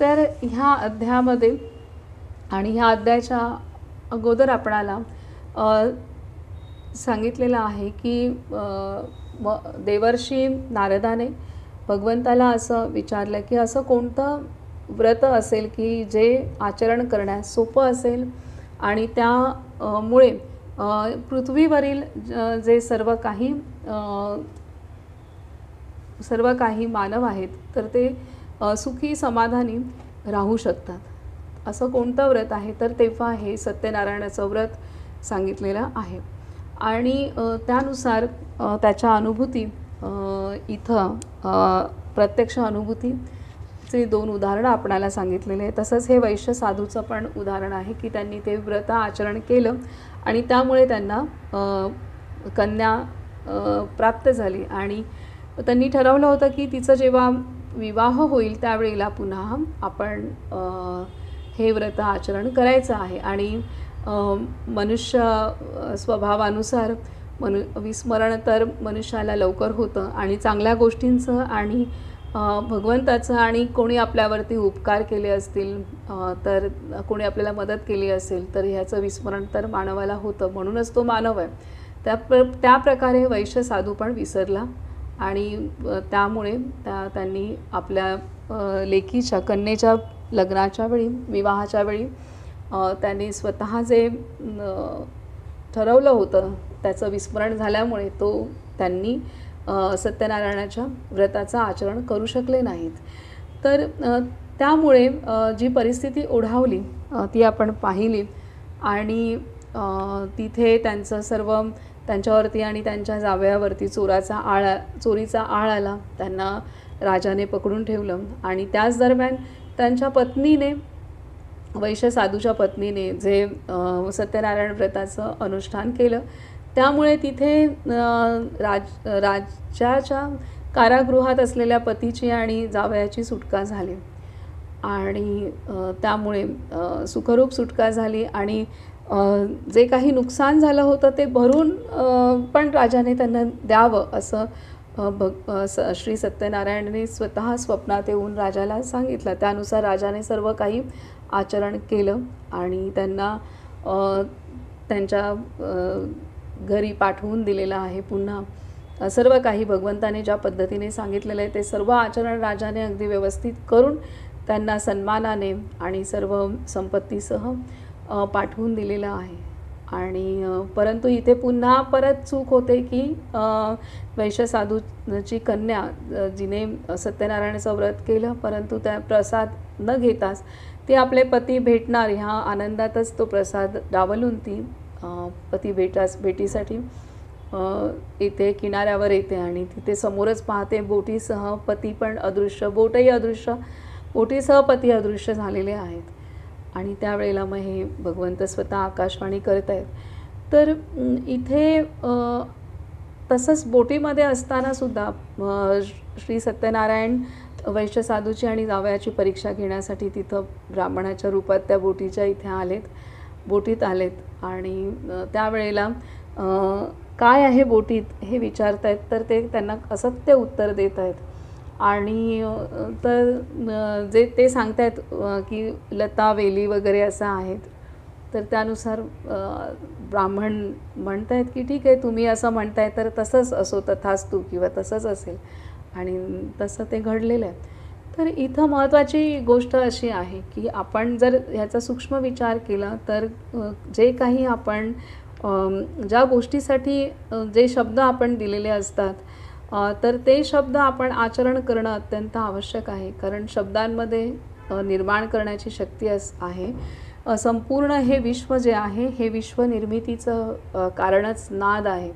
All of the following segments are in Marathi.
तर ह्या अध्यायामध्ये आणि ह्या अध्यायाच्या अगोदर आपणाला सांगितलेलं आहे की देवर्षी नारदाने भगवंताला असं विचारलं की असं कोणतं व्रत असेल की जे आचरण करण्यास सोपं असेल आणि त्यामुळे पृथ्वीवरील जे सर्व काही मानव आहेत तर ते सुखी समाधानी राहू शकतात। असं कोणतं व्रत आहे तर तेव्हा हे सत्यनारायणाचं व्रत सांगितलेलं आहे आणि त्यानुसार त्याच्या अनुभूती इथं प्रत्यक्ष अनुभूतीचे 2 उदाहरणं आपणाला सांगितलेले आहे। तसंच हे वैश्य साधूचं पण उदाहरण आहे की त्यांनी ते व्रत आचरण केलं आणि त्यामुळे त्यांना कन्या प्राप्त झाली आणि त्यांनी ठरवलं होतं की तिचं जेव्हा विवाह होईल त्यावेळेला पुन्हा आपण हे व्रत आचरण करायचं आहे आणि मनुष्य स्वभावानुसार विस्मरण तर मनुष्याला लवकर होतं आणि चांगल्या गोष्टींचं आणि भगवंताचं आणि कोणी आपल्यावरती उपकार केले असतील तर कोणी आपल्याला मदत केली असेल तर ह्याचं विस्मरण तर मानवाला होतं, म्हणूनच तो मानव आहे। त्या प्रकारे वैश्य साधू पण विसरला आणि त्यामुळे त्यांनी आपल्या लेकीच्या कन्येच्या लग्नाच्या वेळी विवाहाच्या वेळी त्यांनी स्वतः जे ठरवलं होतं त्याचं विस्मरण झाल्यामुळे त्यांनी सत्यनारायणाच्या व्रताचं आचरण करू शकले नाहीत। तर त्यामुळे जी परिस्थिती ओढावली ती आपण पाहिली आणि तिथे त्यांच्यावरती आणि त्यांच्या जावयावरती चोरीचा आळ आला। त्यांना राजाने पकडून ठेवलं आणि त्याच दरम्यान त्यांच्या पत्नीने वैश्य साधूच्या पत्नीने जे सत्यनारायण व्रताचं अनुष्ठान केलं त्यामुळे तिथे राज्याच्या कारागृहात असलेल्या पतीची आणि जावयाची सुटका झाली आणि त्यामुळे सुखरूप सुटका झाली आणि जे काही नुकसान झालं होतं ते भरून पण राजाने त्यांना द्यावं असं श्री सत्यनारायणने स्वतः स्वप्नात येऊन राजाला सांगितलं। त्यानुसार राजाने सर्व काही आचरण केलं आणि त्यांना त्यांच्या घरी पाठवून दिलेलं आहे। पुन्हा सर्व काही भगवंताने ज्या पद्धतीने सांगितलेलं आहे ते सर्व आचरण राजाने अगदी व्यवस्थित करून त्यांना सन्मानाने आणि सर्व संपत्तीसह पाठवून दिलेलं आहे आणि परंतु इथे पुन्हा परत चूक होते की वैश्य साधूची कन्या जिने सत्यनारायणाचं व्रत केलं परंतु त्या प्रसाद न घेताच ती आपले पती भेटणार ह्या आनंदातच तो प्रसाद डावलून ती पती भेटीसाठी इथे किनाऱ्यावर येते आणि तिथे समोरच पाहते बोटीसह पती पण अदृश्य, बोटही अदृश्य, बोटीसह पती अदृश्य झालेले आहेत आणि त्यावेळेला मग हे भगवंत स्वतः आकाशवाणी करत आहेत। तर इथे तसंच बोटीमध्ये असतानासुद्धा श्री सत्यनारायण वैश्य साधूची आणि जावयाची परीक्षा घेण्यासाठी तिथं ब्राह्मणाच्या रूपात त्या बोटीत आलेत आणि त्यावेळेला काय आहे बोटीत हे विचारतायत तर ते त्यांना असत्य उत्तर देत आहेत आणि तर जे ते सांगतायत की लता वेली वगैरे असं आहेत तर त्यानुसार ब्राह्मण म्हणतायत की ठीक आहे तुम्ही असं म्हणताय तर तसंच असो तथास्तु किंवा तसंच असेल आणि तसं ते घडलेलं आहे। तर इथं महत्त्वाची गोष्ट अशी आहे की आपण जर ह्याचा सूक्ष्म विचार केला तर जे काही आपण ज्या गोष्टीसाठी जे शब्द आपण दिलेले असतात तर ते शब्द आपण आचरण करणं अत्यंत आवश्यक आहे कारण शब्दांमध्ये निर्माण करण्याची शक्ती आहे। संपूर्ण हे विश्व जे आहे हे विश्व निर्मितीचं कारणच नाद आहे।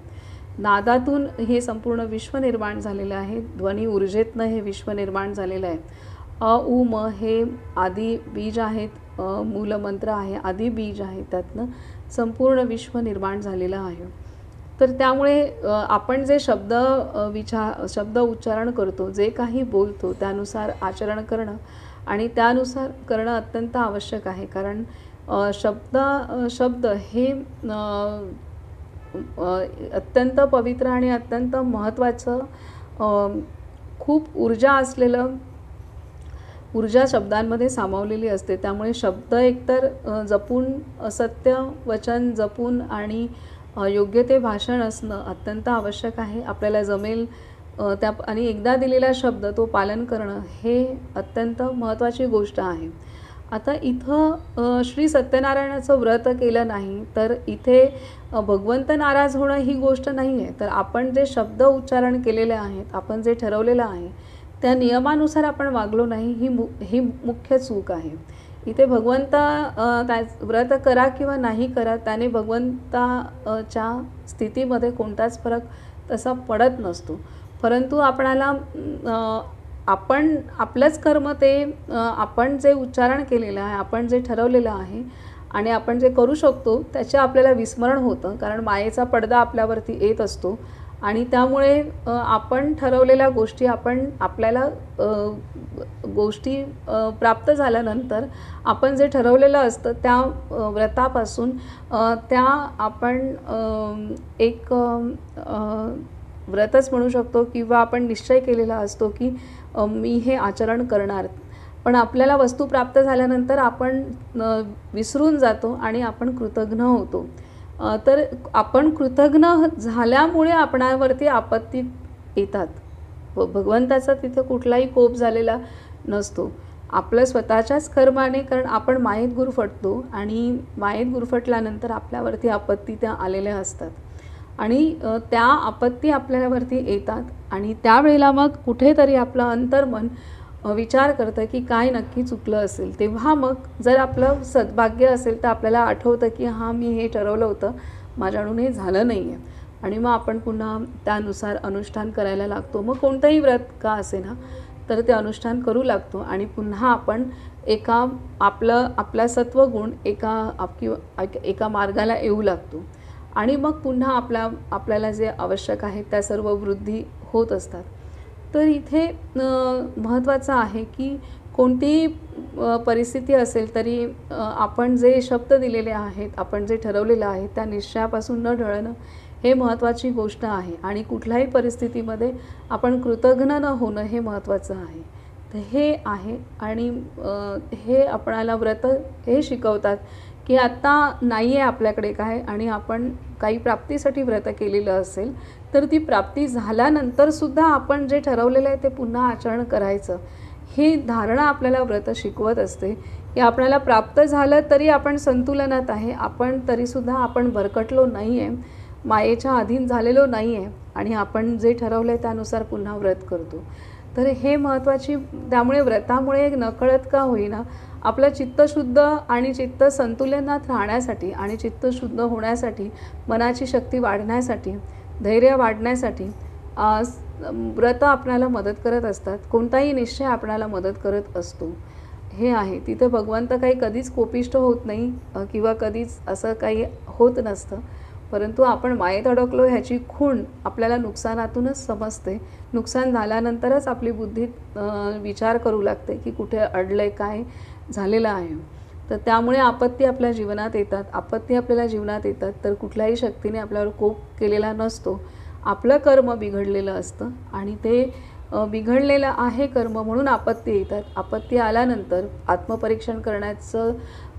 नादातून हे संपूर्ण विश्व निर्माण झालेलं आहे। ध्वनी ऊर्जेतनं हे विश्व निर्माण झालेलं आहे। अ उ म हे आदी बीज आहेत, मूलमंत्र आहे, आदी बीज आहे, त्यातनं संपूर्ण विश्व निर्माण झालेलं आहे। तर त्यामुळे आपण जे शब्द उच्चारण करतो, जे काही बोलतो त्यानुसार आचरण करणं आणि त्यानुसार करणं अत्यंत आवश्यक आहे कारण शब्द हे अत्यंत पवित्र आणि अत्यंत महत्त्वाचं खूप ऊर्जा असलेलं ऊर्जा शब्दांमध्ये सामावलेली असते. त्यामुळे शब्द एकतर जपून, सत्य वचन जपून आणि योग्य ते भाषण असणं अत्यंत आवश्यक आहे. आपल्याला जमेल त्या आणि एकदा दिलेला शब्द तो पालन करणं हे अत्यंत महत्त्वाची गोष्ट आहे. आता इथं श्री सत्यनारायणाचं व्रत केलं नाही तर इथे भगवंत नाराज होणं ही गोष्ट नाही आहे. तर आपण जे शब्द उच्चारण केलेले आहेत, आपण जे ठरवलेलं आहे त्या नियमानुसार आपण वागलो नाही, ही मुख्य चूक आहे. इथे त्या व्रत करा किंवा नाही करा त्याने भगवंताच्या स्थितीमध्ये कोणताच फरक तसा पडत नसतो. परंतु आपणाला आपण आपलंच कर्म ते आपण जे उच्चारण केलेलं आहे, आपण जे ठरवलेलं आहे आणि आपण जे करू शकतो त्याचे आपल्याला विस्मरण होतं. कारण मायेचा पडदा आपल्यावरती येत असतो आणि त्यामुळे आपण ठरवलेल्या गोष्टी आपल्याला गोष्टी प्राप्त झाल्यानंतर आपण जे ठरवलेलं असतं त्या व्रतापासून त्या आपण एक व्रतच म्हणू शकतो किंवा आपण निश्चय केलेला असतो की मी हे आचरण करणार. पण आपल्याला वस्तू प्राप्त झाल्यानंतर आपण विसरून जातो आणि आपण कृतघ्न होतो. तर आपण कृतघ्न झाल्यामुळे आपणावरती आपत्ती येतात. भगवंताचा तिथे कुठलाही कोप झालेला नसतो. आपलं स्वतःच्याच कर्माने, कारण आपण मायेत गुरफटतो आणि मायेत गुरफटल्यानंतर आपल्यावरती आपत्ती त्या आलेल्या असतात आणि त्या आपत्ती आपल्यावरती येतात आणि त्यावेळेला मग कुठेतरी आपलं अंतर्मन विचार करतं की काय नक्की चुकलं असेल. तेव्हा मग जर आपलं सद्भाग्य असेल तर आपल्याला आठवतं की हां, मी हे ठरवलं होतं, माझ्याकडून हे झालं नाही आहे आणि मग आपण पुन्हा त्यानुसार अनुष्ठान करायला लागतो. मग कोणतंही व्रत का असेना तर ते अनुष्ठान करू लागतो आणि पुन्हा आपण आपला सत्वगुण एका मार्गाला येऊ लागतो आणि मग पुन्हा आपल्याला जे आवश्यक आहे त्या सर्व वृद्धी होत असतात. तर इथे महत्त्वाचं आहे की कोणतीही परिस्थिती असेल तरी आपण जे शब्द दिलेले आहेत, आपण जे ठरवलेलं आहे त्या निश्चयापासून न ढळणं हे महत्त्वाची गोष्ट आहे आणि कुठल्याही परिस्थितीमध्ये आपण कृतघ्न न होणं हे महत्त्वाचं आहे. तर हे आहे आणि हे आपणाला व्रत हे शिकवतात की आत्ता नाही आहे आपल्याकडे काय आणि आपण काही प्राप्तीसाठी व्रत केलेलं असेल तर ती प्राप्ती झाल्यानंतरसुद्धा आपण जे ठरवलेलं आहे ते पुन्हा आचरण करायचं, ही धारणा आपल्याला व्रत शिकवत असते की आपल्याला प्राप्त झालं तरी आपण संतुलनात आहे, आपण तरीसुद्धा आपण भरकटलो नाही आहे, मायेच्या अधीन झालेलो नाही आहे आणि आपण जे ठरवलं आहे त्यानुसार पुन्हा व्रत करतो. तर हे महत्त्वाची, त्यामुळे व्रतामुळे नकळत का होईना आपलं चित्त शुद्ध आणि चित्त संतुलनात राहण्यासाठी आणि चित्त शुद्ध होण्यासाठी, मनाची शक्ती वाढण्यासाठी, धैर्य वाढण्यासाठी व्रत आपल्याला मदत करत असतात. कोणताही निश्चय आपल्याला मदत करत असतो. हे आहे तिथे भगवंत काही कधीच कोपिष्ट होत नाही किंवा कधीच असं काही होत नसतं. परंतु आपण मायेत अडकलो ह्याची खूण आपल्याला नुकसानातूनच समजते. नुकसान झाल्यानंतरच आपली बुद्धी विचार करू लागते की कुठे अडलंय, काय झालेलं आहे. तर त्यामुळे आपत्ती आपल्या जीवनात येतात. आपत्ती आपल्याला जीवनात येतात तर कुठल्याही शक्तीने आपल्यावर कोप केलेला नसतो. आपलं कर्म बिघडलेलं असतं आणि ते बिघडलेलं आहे कर्म म्हणून आपत्ती येतात. आपत्ती आल्यानंतर आत्मपरीक्षण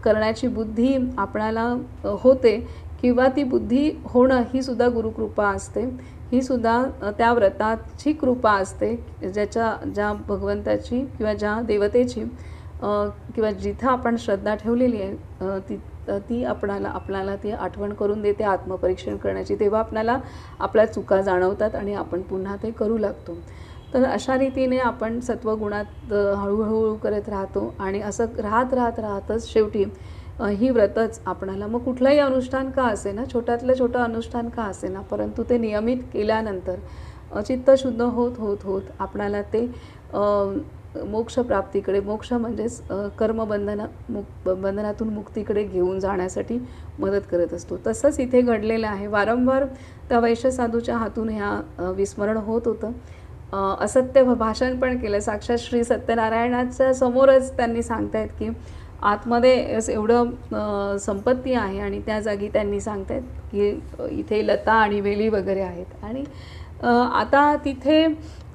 करण्याची बुद्धी आपणाला होते किंवा ती बुद्धी होणं ही सुद्धा गुरुकृपा असते. ही सुद्धा त्या व्रताची कृपा असते ज्या भगवंताची किंवा ज्या देवतेची किंवा जिथं आपण श्रद्धा ठेवलेली आहे ती आपणाला ती आठवण करून देते आत्मपरीक्षण करण्याची. तेव्हा आपल्याला आपल्या चुका जाणवतात आणि आपण पुन्हा ते करू लागतो. तर अशा रीतीने आपण सत्वगुणात हळूहळू करत राहतो आणि असं राहतच शेवटी ही व्रतच आपणाला, मग कुठलंही अनुष्ठान का असेना, छोट्यातलं छोटं अनुष्ठान का असेना, परंतु ते नियमित केल्यानंतर चित्त शुद्ध होत आपणाला ते मोक्षप्राप्तीकडे, मोक्ष म्हणजेच बंधनातून मुक्तीकडे घेऊन जाण्यासाठी मदत करत असतो. तसंच इथे घडलेलं आहे. वारंवार त्या वैश्य साधूच्या हातून ह्या विस्मरण होत होतं. असत्य भाषण पण केलं. साक्षात श्री सत्यनारायणाच्या समोरच त्यांनी सांगतायत की आतमध्ये एवढं संपत्ती आहे आणि त्या जागी त्यांनी सांगतायत की इथे लता आणि वेली वगैरे आहेत आणि आता तिथे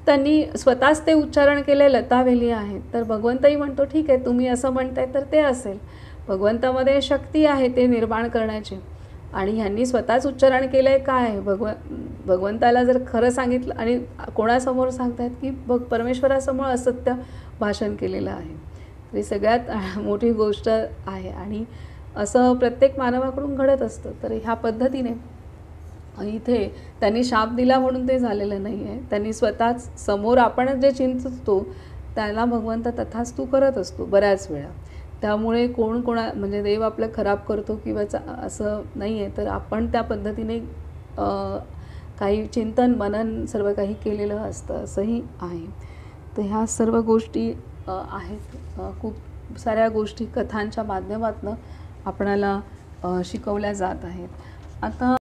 त्यांनी स्वतःच ते उच्चारण केले लतावेली आहेत. तर भगवंतही म्हणतो ठीक आहे, तुम्ही असं म्हणताय तर ते असेल. भगवंतामध्ये शक्ती आहे ते निर्माण करण्याची. आणि ह्यांनी स्वतःच उच्चारण केलं आहे काय आहे भगवंताला जर खरं सांगितलं आणि कोणासमोर सांगतायत की परमेश्वरासमोर असत्य भाषण केलेलं आहे. तर ही सगळ्यात मोठी गोष्ट आहे आणि असं प्रत्येक मानवाकडून घडत असतं. तर ह्या पद्धतीने इथे त्यांनी शाप दिला म्हणून ते झालेलं नाही आहे. त्यांनी स्वतःच समोर आपण जे चिंततो त्याला भगवंत तथास्तु करत असतो बऱ्याच वेळा. त्यामुळे म्हणजे देव आपलं खराब करतो किंवा असं नाही आहे, तर आपण त्या पद्धतीने काही चिंतन मनन सर्व काही केलेलं असतं असंही आहे. तर ह्या सर्व गोष्टी आहेत. खूप साऱ्या गोष्टी कथांच्या माध्यमातून आपणाला शिकवल्या जात आहेत. आता